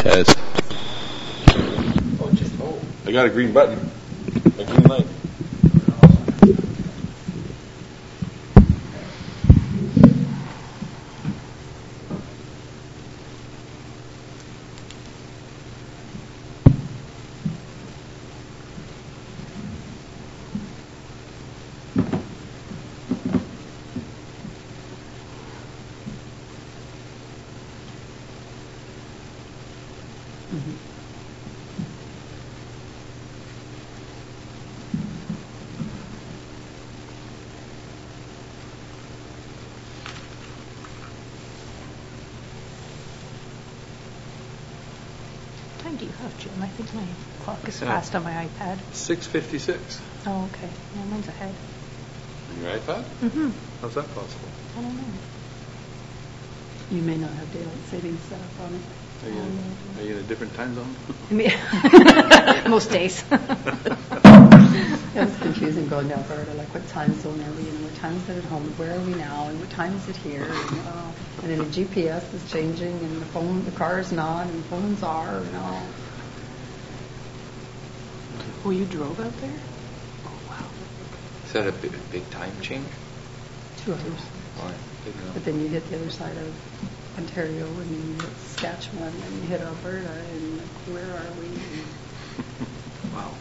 Yes. I got a green button. A green light. What time do you have, Jim? I think my clock is fast on my iPad. 6:56. Oh, okay. Yeah, mine's ahead. On your iPad? Mm-hmm. How's that possible? I don't know. You may not have daylight savings set up on it. Are you in a different time zone? Most days. It was confusing going to Alberta. Like, what time zone are we in? What time is it at home? Where are we now? And what time is it here? And then the GPS is changing, and the car is not, and phones are, and all. Oh, you drove out there? Oh, wow. Is that a big time change? 2 hours. Oh, I didn't know. But then you hit the other side of Ontario, and then you hit Saskatchewan, and you hit Alberta, and where are we? Wow.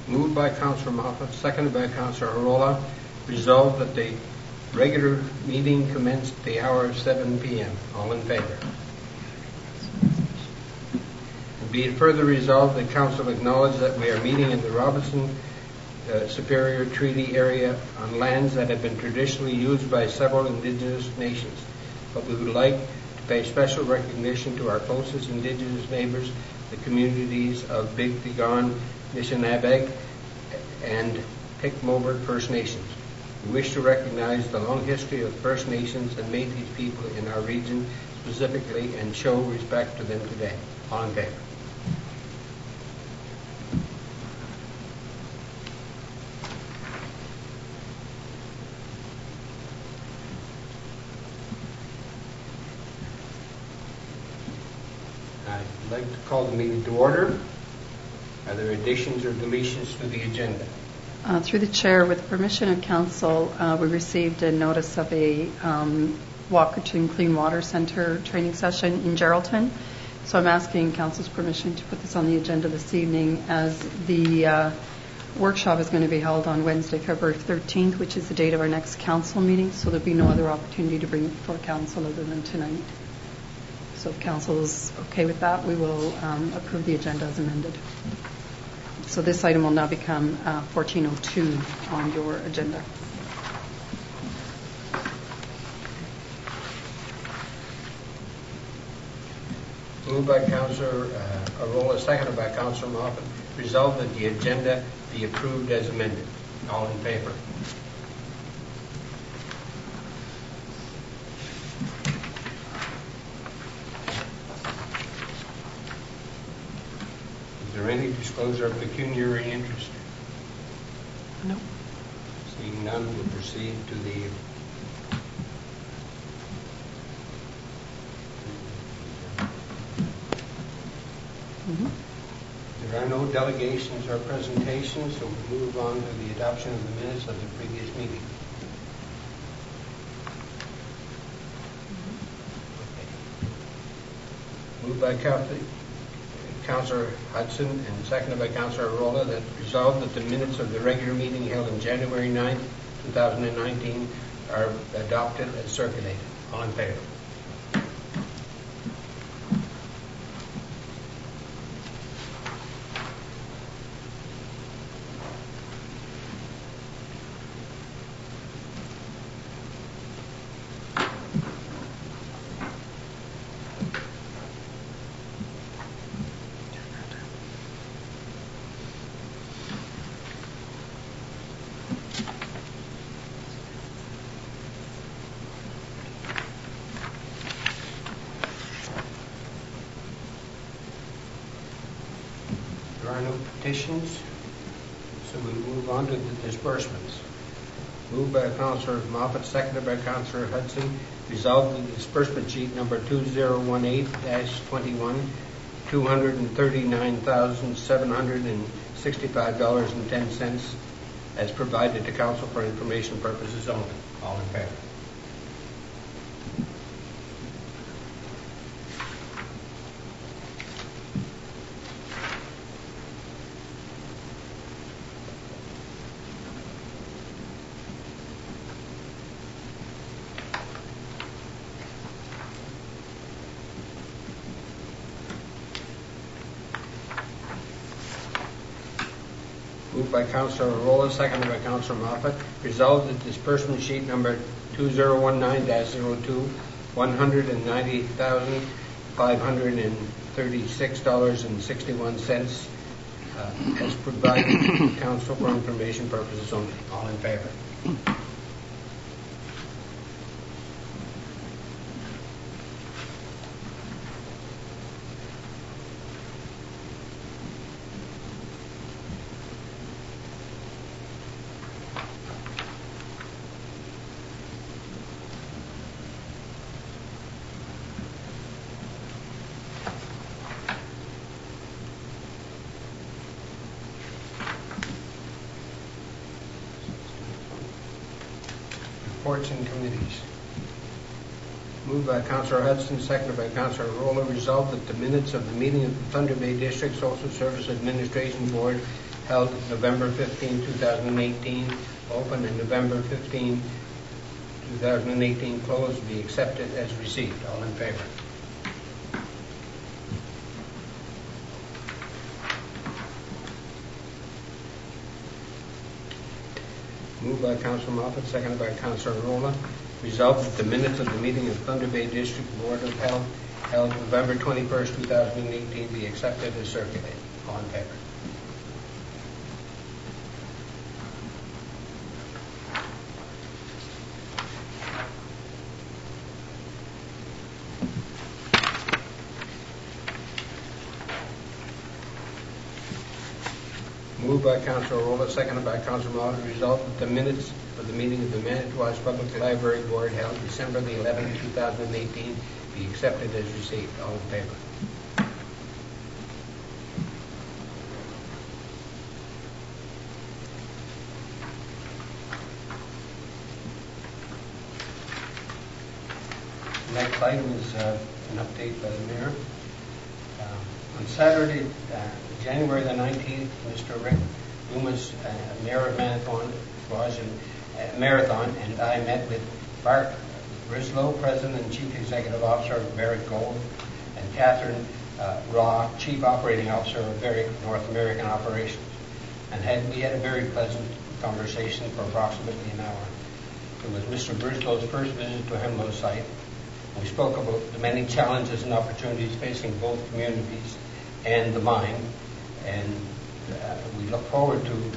Moved by Councillor Moffat, seconded by Councillor Arola. Resolved that the regular meeting commenced at the hour of 7 p.m. All in favor? And be it further resolved that Council acknowledge that we are meeting in the Robinson Superior Treaty Area on lands that have been traditionally used by several Indigenous nations, but we would like to pay special recognition to our closest Indigenous neighbors, the communities of Big Digon, Missionabeg, and Pic-Mobert First Nations. We wish to recognize the long history of First Nations and Métis people in our region specifically and show respect to them today. All in favor? I'd like to call the meeting to order. Are there additions or deletions to the agenda? Through the chair, with permission of council, we received a notice of a Walkerton Clean Water Centre training session in Geraldton. So I'm asking council's permission to put this on the agenda this evening, as the workshop is going to be held on Wednesday, February 13th, which is the date of our next council meeting. So there'll be no other opportunity to bring it before council other than tonight. So if council is okay with that, we will approve the agenda as amended. So this item will now become 1402 on your agenda. Moved by Councillor Arola, seconded by Councillor Moffat. Resolved that the agenda be approved as amended. All in favor? Is there any disclosure of pecuniary interest? No. Seeing none, we'll proceed to the There are no delegations or presentations, so we'll move on to the adoption of the minutes of the previous meeting. Moved by Councillor Hudson and seconded by Councillor Arola that resolved that the minutes of the regular meeting held on January 9th, 2019 are adopted as circulated. All in favor? There are no petitions, so we move on to the disbursements. Moved by Councillor Moffat, seconded by Councillor Hudson. Resolved that the disbursement sheet number 2018-21, $239,765.10 as provided to Council for information purposes only. All in favor? Moved by Councillor Arola, seconded by Councillor Moffat. Resolved that disbursement sheet number 2019-02, $190,536.61 as provided to Council for information purposes only. All in favor? Reports and committees. Moved by Councillor Hudson, seconded by Councillor Arola. Resolved that the minutes of the meeting of the Thunder Bay District Social Service Administration Board held November 15, 2018, open, and November 15, 2018 closed be accepted as received. All in favor? Moved by Councillor Moffat, seconded by Councillor Arola. Resolved that the minutes of the meeting of Thunder Bay District Board of Health held November 21st, 2018 be accepted as circulated. All in favor? Moved by Councillor Arola, seconded by Councillor Moffat. Resolved that the minutes of the meeting of the Manitowoc's Public Library Board held December the 11th, 2018 be accepted as received. All in favor? The next item is an update by the Mayor. On Saturday, January the 19th, Mr. Rick Loomis, Mayor of Marathon, was in Marathon, and I met with Bart Brislow, President and Chief Executive Officer of Barrick Gold, and Catherine Raw, Chief Operating Officer of Barrick North American Operations. and we had a very pleasant conversation for approximately an hour. It was Mr. Brislow's first visit to Hemlo site. We spoke about the many challenges and opportunities facing both communities and the mine, and we look forward to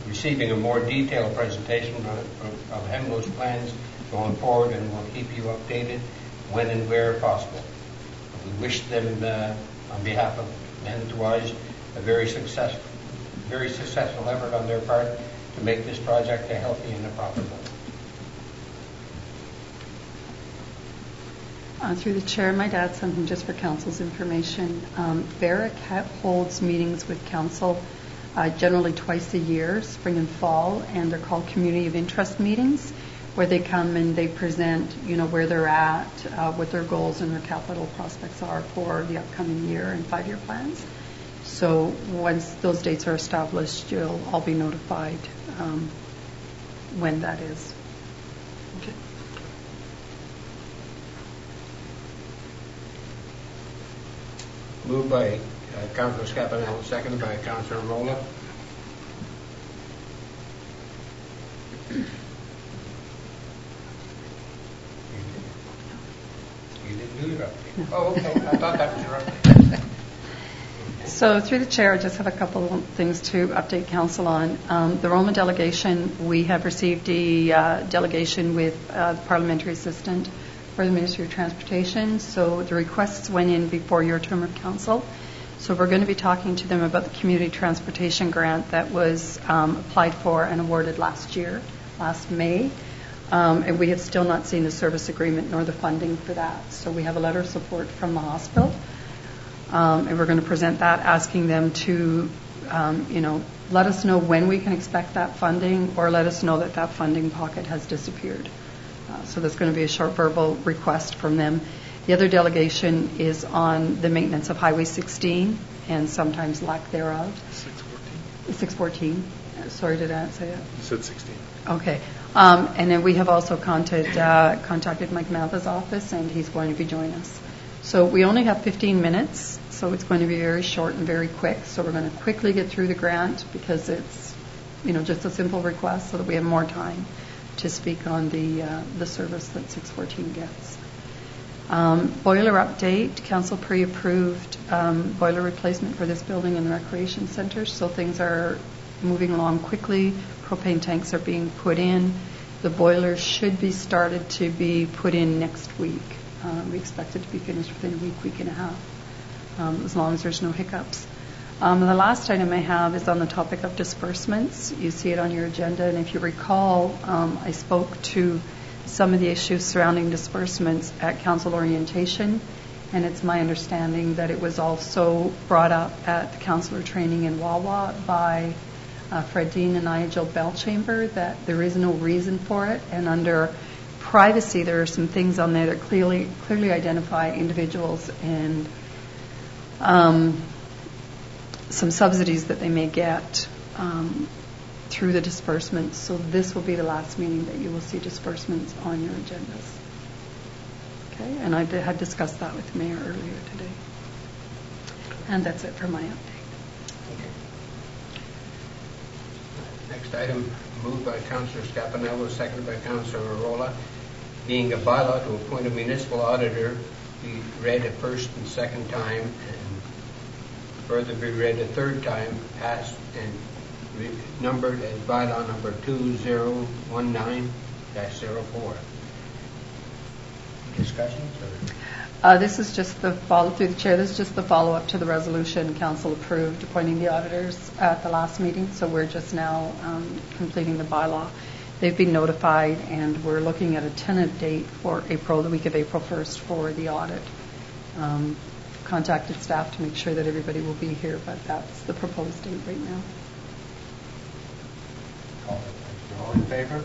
receiving a more detailed presentation of Hemlo's plans going forward, and we'll keep you updated when and where possible. We wish them, on behalf of Enterprise, a very successful effort on their part to make this project a healthy and a profitable. Through the chair, might add something just for council's information. Barrick holds meetings with council generally twice a year, spring and fall, and they're called community of interest meetings, where they come and they present, where they're at, what their goals and their capital prospects are for the upcoming year and 5-year plans. So once those dates are established, you'll all be notified when that is. Okay. Moved by Councillor Scapanello, seconded by Councillor Rolla. You didn't do your update. No. Oh, okay. I thought that was your update. So through the chair, I just have a couple of things to update council on. The Roma delegation, we have received a delegation with the parliamentary assistant for the Ministry of Transportation. So the requests went in before your term of council. So we're going to be talking to them about the community transportation grant that was applied for and awarded last May. And we have still not seen the service agreement nor the funding for that. So we have a letter of support from the hospital. And we're going to present that, asking them to, let us know when we can expect that funding, or let us know that that funding pocket has disappeared. So there's going to be a short verbal request from them. The other delegation is on the maintenance of Highway 16 and sometimes lack thereof. 614. Sorry, did I say that? You said 16. Okay. And then we have also contacted Mike Mava's office, and he's going to be joining us. So we only have 15 minutes, so it's going to be very short and very quick. So we're going to quickly get through the grant because it's, just a simple request, so that we have more time to speak on the service that 614 gets. Boiler update. Council pre-approved boiler replacement for this building and the recreation center, so things are moving along quickly. Propane tanks are being put in. The boilers should be started to be put in next week. We expect it to be finished within a week and a half, as long as there's no hiccups. The last item I have is on the topic of disbursements. You see it on your agenda, and if you recall, I spoke to some of the issues surrounding disbursements at council orientation, and it's my understanding that it was also brought up at the councillor training in Wawa by Fred Dean and Nigel Bellchamber, that there is no reason for it, and under privacy there are some things on there that clearly identify individuals and some subsidies that they may get through the disbursements. So this will be the last meeting that you will see disbursements on your agendas. Okay, and I had discussed that with the Mayor earlier today. And that's it for my update. Okay. Next item, moved by Councillor Scapanello, seconded by Councillor Rolla, being a bylaw to appoint a municipal auditor, be read a first and second time, and further be read a third time, passed and numbered as bylaw number 2019-04. Discussions? This is just the follow through the chair. This is just the follow-up to the resolution council approved appointing the auditors at the last meeting. So we're just now completing the bylaw. They've been notified, and we're looking at a tentative date for the week of April 1st for the audit. Contacted staff to make sure that everybody will be here, but that's the proposed date right now. All in favor?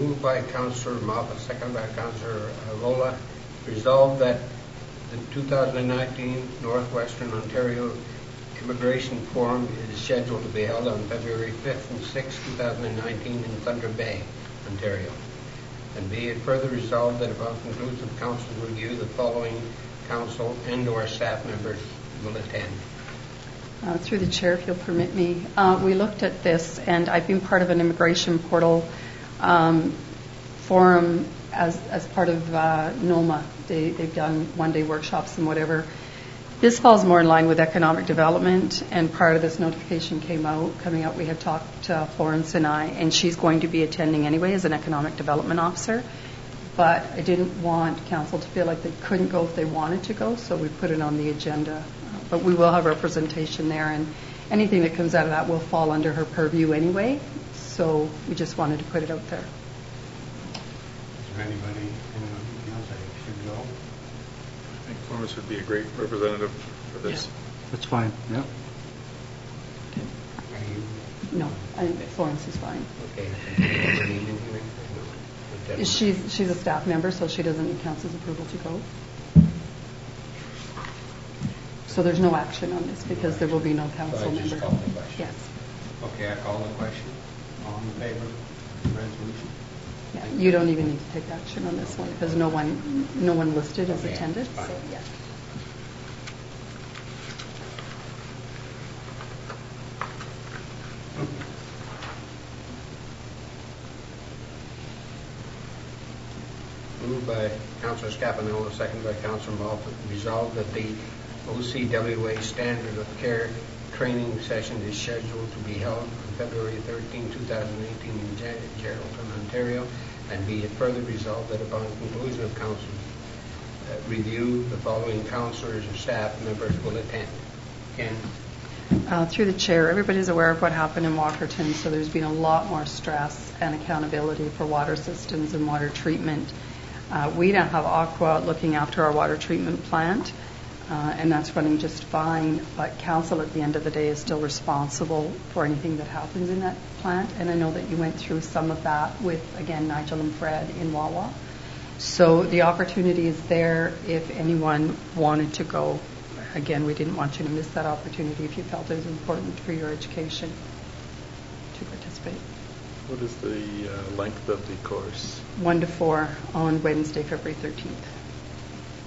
moved by Councillor Moffat, second by Councillor Rolla. Resolved that the 2019 Northwestern Ontario Immigration Forum is scheduled to be held on February 5th and 6th, 2019 in Thunder Bay, Ontario. And be it further resolved that upon conclusion of council's review, the following council and/or staff members will attend. Through the chair, if you'll permit me, we looked at this, and I've been part of an immigration portal forum as part of NOMA. They've done one-day workshops and whatever. This falls more in line with economic development, and prior to this notification coming out, we had talked to Florence and I, and she's going to be attending anyway as an economic development officer. But I didn't want council to feel like they couldn't go if they wanted to go, so we put it on the agenda. But we will have representation there, and anything that comes out of that will fall under her purview anyway. So we just wanted to put it out there. Is there anybody else that should go? I think Florence would be a great representative for this. That's fine, yeah. Are you No, I think Florence is fine. okay? Ever need anything? No. She's a staff member, so she doesn't need council's approval to go. So there's no action on this because there will be no council So I just member. call the question. Yes. Okay, I call the question. All in favor of the resolution? Yeah, you don't even need to take action on this one because no one listed as Okay, attended. fine. So yeah. Moved by Councillor Scapanello, second by Councillor Moffat. Resolved that the OCWA Standard of Care training session is scheduled to be held on February 13, 2018 in Geraldton, Ontario, and be it further resolved that upon conclusion of council's review, the following councillors or staff members will attend. Ken? Through the chair, everybody's aware of what happened in Walkerton, so there's been a lot more stress and accountability for water systems and water treatment. We now have Aqua looking after our water treatment plant, and that's running just fine, but council at the end of the day is still responsible for anything that happens in that plant, and I know that you went through some of that with, again, Nigel and Fred in Wawa. So the opportunity is there if anyone wanted to go. Again, we didn't want you to miss that opportunity if you felt it was important for your education to participate. What is the length of the course? 1 to 4 on Wednesday, February 13th.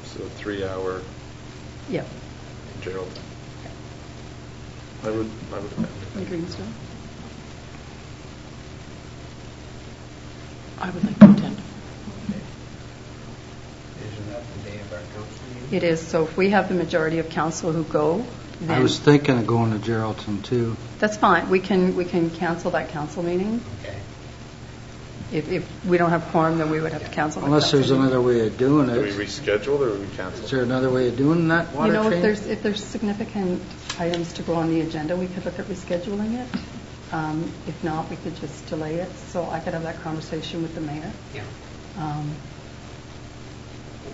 So 3-hour Yep. in Geraldton. I would attend. In Greenstone. I would like to attend. Isn't that the day of our council meeting? It is. So if we have the majority of council who go, then I was thinking of going to Geraldton too. that's fine. We can cancel that council meeting. Okay. If we don't have quorum, then we would have to cancel. the Unless council there's meeting. another way of doing Do we it. reschedule or we cancel? Is there another way of doing that water You know, training? if there's significant items to go on the agenda, we could look at rescheduling it. If not, we could just delay it. So I could have that conversation with the mayor. Yeah. And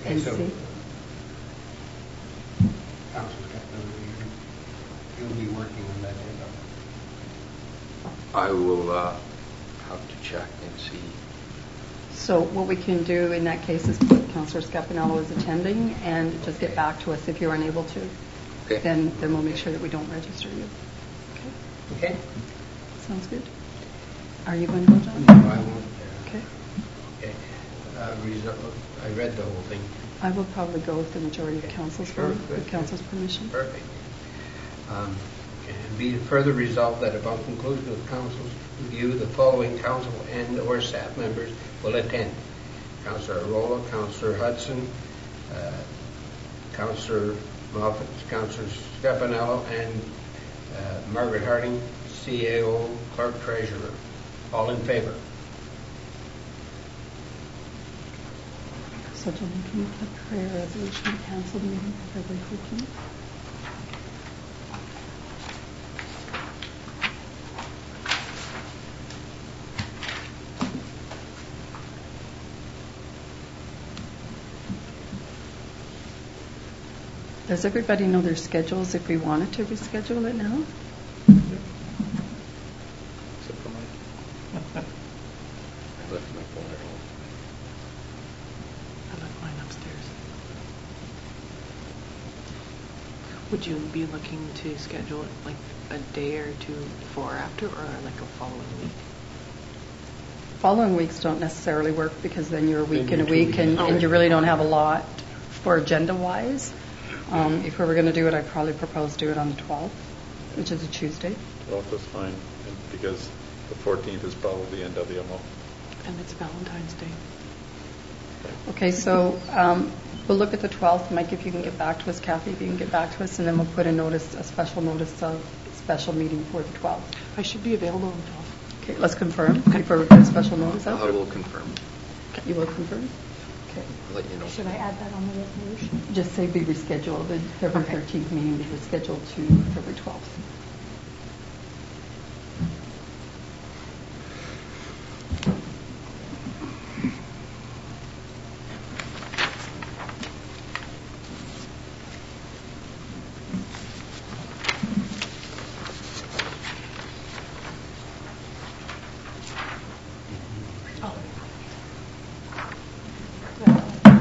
Okay, so see. Council Captain, you'll be working on that end. I will have to check and see. So what we can do in that case is put Councillor Scapanello as attending and just get back to us if you're unable to. Okay. Then we'll make sure that we don't register you. Okay, Okay? sounds good. Are you going to go, John? No, I won't. Okay. Okay. I read the whole thing. I will probably go with the majority of council's Sure, vote, good. with council's permission. Perfect. And be it further resolved that upon conclusion of council's review, the following council and/or staff members will attend: Councillor Arola, Councillor Hudson, Councillor Moffat, Councillor Scapanello, and Margaret Harding, CAO Clerk Treasurer. All in favor? So, John, can you put prayer resolution to cancel the meeting for February 14th? Does everybody know their schedules if we wanted to reschedule it now? Except for Mike. left my phone at home. I left mine upstairs. Would you be looking to schedule it like a day or two before or after, or like a following week? Following weeks don't necessarily work because then you're a week Then and a you're 2 week, weeks. and you really don't have a lot for agenda-wise. If we were going to do it, I'd probably propose do it on the 12th, which is a Tuesday. 12th is fine, and because the 14th is probably the NWMO. And it's Valentine's Day. Okay, so we'll look at the 12th. Mike, if you can get back to us, Kathy, if you can get back to us, and then we'll put a special notice of special meeting for the 12th. I should be available on the 12th. Okay, let's confirm before we put a special notice out. I will confirm. You will confirm? Okay. I'll let you know. Should I add that on the resolution? Just say be rescheduled. The February Okay. 13th meeting be rescheduled to February 12th.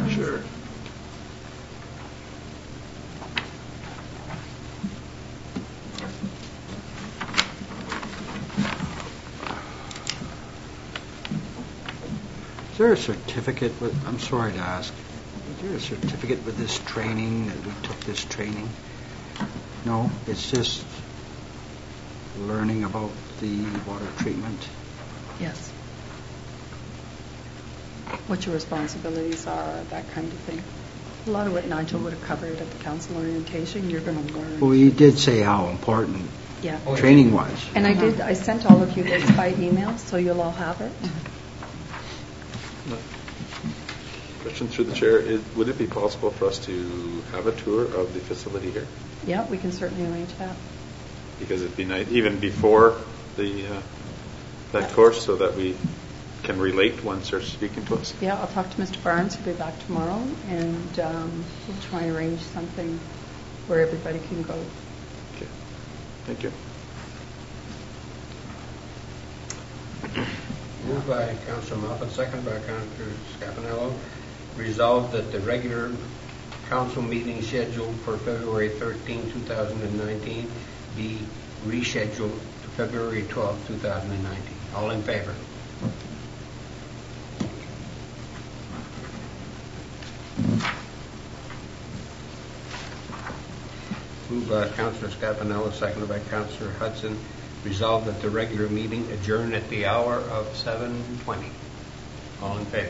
Sure. Is there a certificate with, I'm sorry to ask, is there a certificate with this training, that we took this training? No, it's just learning about the water treatment? Yes. What your responsibilities are, that kind of thing. A lot of what Nigel would have covered at the council orientation, you're going to learn. Well, you did say how important Yeah. Oh, yeah. training was. And I sent all of you this by email, so you'll all have it. Question through the chair, would it be possible for us to have a tour of the facility here? Yeah, we can certainly arrange that. Because it'd be nice, even before the that course, so that we can relate once they're speaking to us. Yeah, I'll talk to Mr. Barnes, he'll be back tomorrow, and we'll try and arrange something where everybody can go. Okay, thank you. Moved by Councillor Moffat, second by Councillor Scapanello. Resolved that the regular council meeting scheduled for February 13, 2019 be rescheduled to February 12, 2019. All in favor? Moved by Councillor Scapanello, seconded by Councillor Hudson. Resolved that the regular meeting adjourn at the hour of 7:20. All in favor?